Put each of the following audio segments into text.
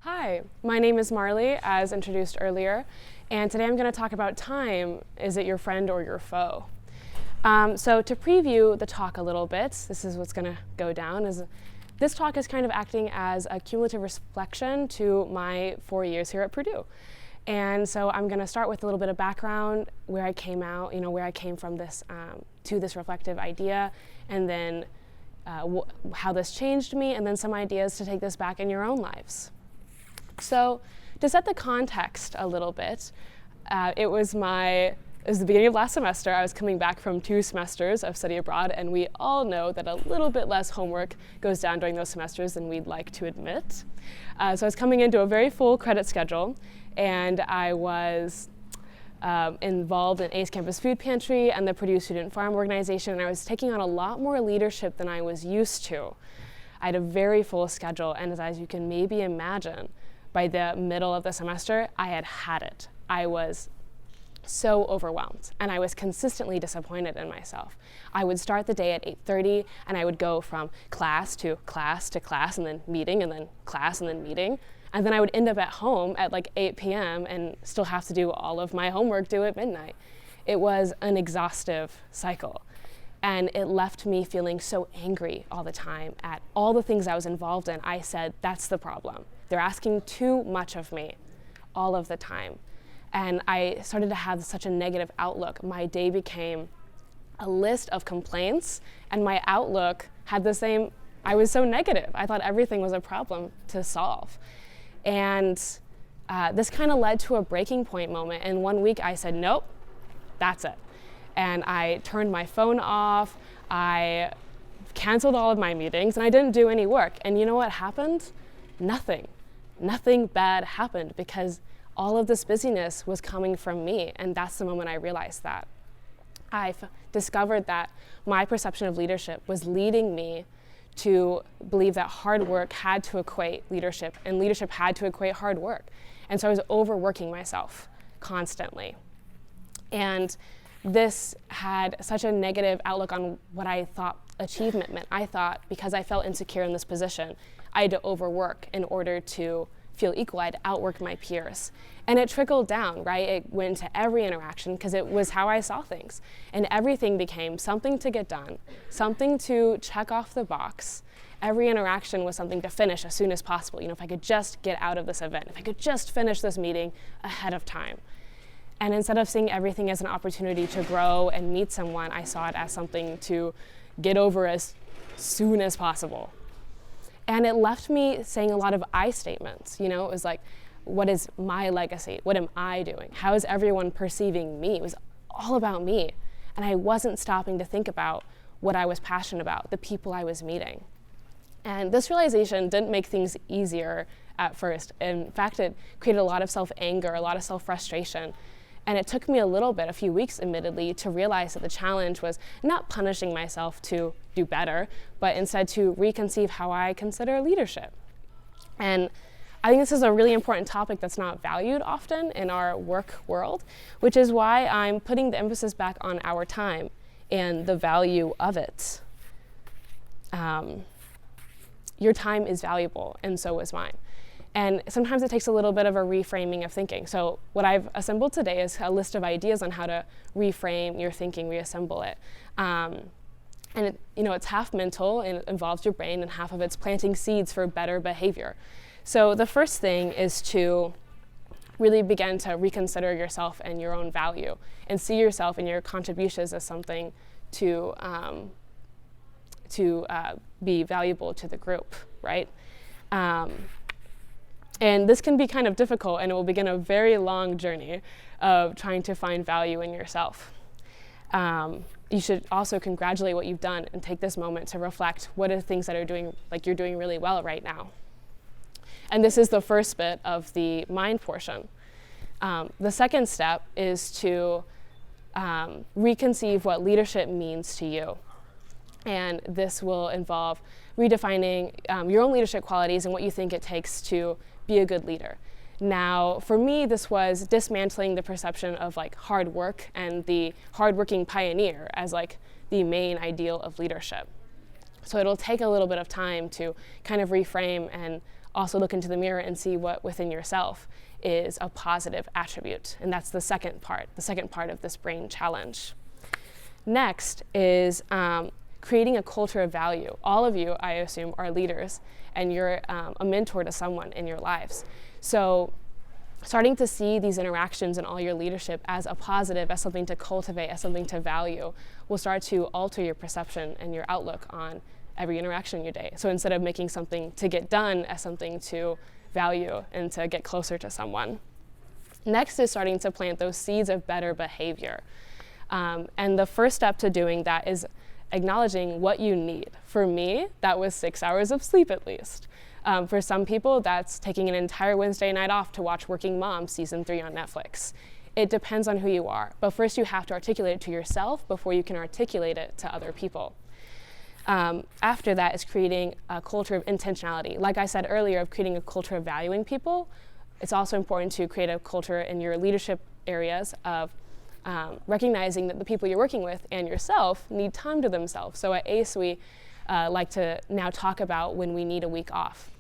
Hi, my name is Marley, as introduced earlier, and today I'm going to talk about time. Is it your friend or your foe? So to preview the talk a little bit, this is what's going to go down. This talk is kind of acting as a cumulative reflection to my 4 years here at Purdue. And so I'm going to start with a little bit of background, where I came out, where I came from this to this reflective idea, and then how this changed me, and then some ideas to take this back in your own lives. So to set the context a little bit, it was the beginning of last semester. I was coming back from 2 semesters of study abroad, and we all know that a little bit less homework goes down during those semesters than we'd like to admit. So I was coming into a very full credit schedule, and I was involved in ACE Campus Food Pantry and the Purdue Student Farm Organization, and I was taking on a lot more leadership than I was used to. I had a very full schedule, and as you can maybe imagine, by the middle of the semester, I had it. I was so overwhelmed, and I was consistently disappointed in myself. I would start the day at 8:30, and I would go from class to class to class, and then meeting, and then class, and then meeting. And then I would end up at home at like 8 p.m. and still have to do all of my homework due at midnight. It was an exhaustive cycle. And it left me feeling so angry all the time at all the things I was involved in. I said, that's the problem. They're asking too much of me all of the time. And I started to have such a negative outlook. My day became a list of complaints, and my outlook had the same, I was so negative. I thought everything was a problem to solve. And this kind of led to a breaking point moment. And one week I said, nope, that's it. And I turned my phone off, I canceled all of my meetings, and I didn't do any work. And you know what happened? Nothing. Nothing bad happened, because all of this busyness was coming from me, and that's the moment I realized that. I've discovered that my perception of leadership was leading me to believe that hard work had to equate leadership, and leadership had to equate hard work. And so I was overworking myself constantly. And this had such a negative outlook on what I thought achievement meant. I thought because I felt insecure in this position, I had to overwork in order to feel equal. I had to outwork my peers. And it trickled down, right? It went into every interaction because it was how I saw things. And everything became something to get done, something to check off the box. Every interaction was something to finish as soon as possible. If I could just get out of this event, if I could just finish this meeting ahead of time. And instead of seeing everything as an opportunity to grow and meet someone, I saw it as something to get over as soon as possible. And it left me saying a lot of I statements. It was like, what is my legacy? What am I doing? How is everyone perceiving me? It was all about me. And I wasn't stopping to think about what I was passionate about, the people I was meeting. And this realization didn't make things easier at first. In fact, it created a lot of self-anger, a lot of self-frustration. And it took me a few weeks, admittedly, to realize that the challenge was not punishing myself to do better, but instead to reconceive how I consider leadership. And I think this is a really important topic that's not valued often in our work world, which is why I'm putting the emphasis back on our time and the value of it. Your time is valuable, and so is mine. And sometimes it takes a little bit of a reframing of thinking. So what I've assembled today is a list of ideas on how to reframe your thinking, reassemble it. And it's half mental, and it involves your brain, and half of it's planting seeds for better behavior. So the first thing is to really begin to reconsider yourself and your own value, and see yourself and your contributions as something to be valuable to the group, right? And this can be kind of difficult, and it will begin a very long journey of trying to find value in yourself. You should also congratulate what you've done and take this moment to reflect what are the things that you're doing really well right now. And this is the first bit of the mind portion. The second step is to reconceive what leadership means to you. And this will involve redefining your own leadership qualities and what you think it takes to be a good leader. Now, for me, this was dismantling the perception of hard work and the hardworking pioneer as the main ideal of leadership. So it'll take a little bit of time to kind of reframe and also look into the mirror and see what within yourself is a positive attribute. And that's the second part of this brain challenge. Next is creating a culture of value. All of you, I assume, are leaders, and you're a mentor to someone in your lives. So starting to see these interactions and all your leadership as a positive, as something to cultivate, as something to value, will start to alter your perception and your outlook on every interaction in your day. So instead of making something to get done as something to value and to get closer to someone. Next is starting to plant those seeds of better behavior. And the first step to doing that is acknowledging what you need. For me, that was 6 hours of sleep at least. For some people, that's taking an entire Wednesday night off to watch Working Mom season 3 on Netflix. It depends on who you are, but first you have to articulate it to yourself before you can articulate it to other people. After that is creating a culture of intentionality. Like I said earlier, of creating a culture of valuing people, it's also important to create a culture in your leadership areas of recognizing that the people you're working with and yourself need time to themselves. So at ACE, we like to now talk about when we need a week off.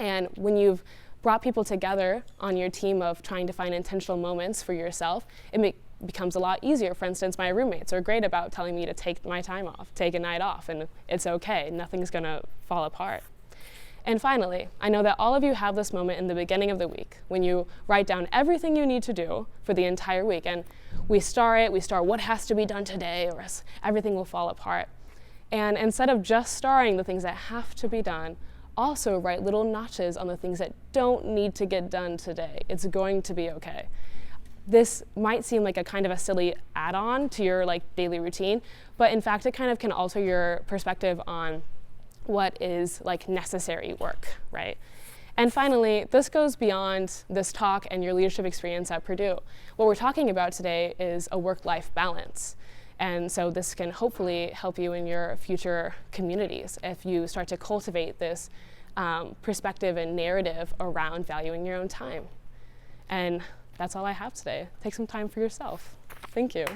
And when you've brought people together on your team of trying to find intentional moments for yourself, it becomes a lot easier. For instance, my roommates are great about telling me to take my time off, take a night off, and it's okay. Nothing's gonna fall apart. And finally, I know that all of you have this moment in the beginning of the week when you write down everything you need to do for the entire week. And we start what has to be done today, or else everything will fall apart. And instead of just starring the things that have to be done, also write little notches on the things that don't need to get done today. It's going to be okay. This might seem like a kind of a silly add-on to your daily routine, but in fact, it kind of can alter your perspective on what is necessary work, right? And finally, this goes beyond this talk and your leadership experience at Purdue. What we're talking about today is a work-life balance. And so this can hopefully help you in your future communities if you start to cultivate this perspective and narrative around valuing your own time. And that's all I have today. Take some time for yourself. Thank you.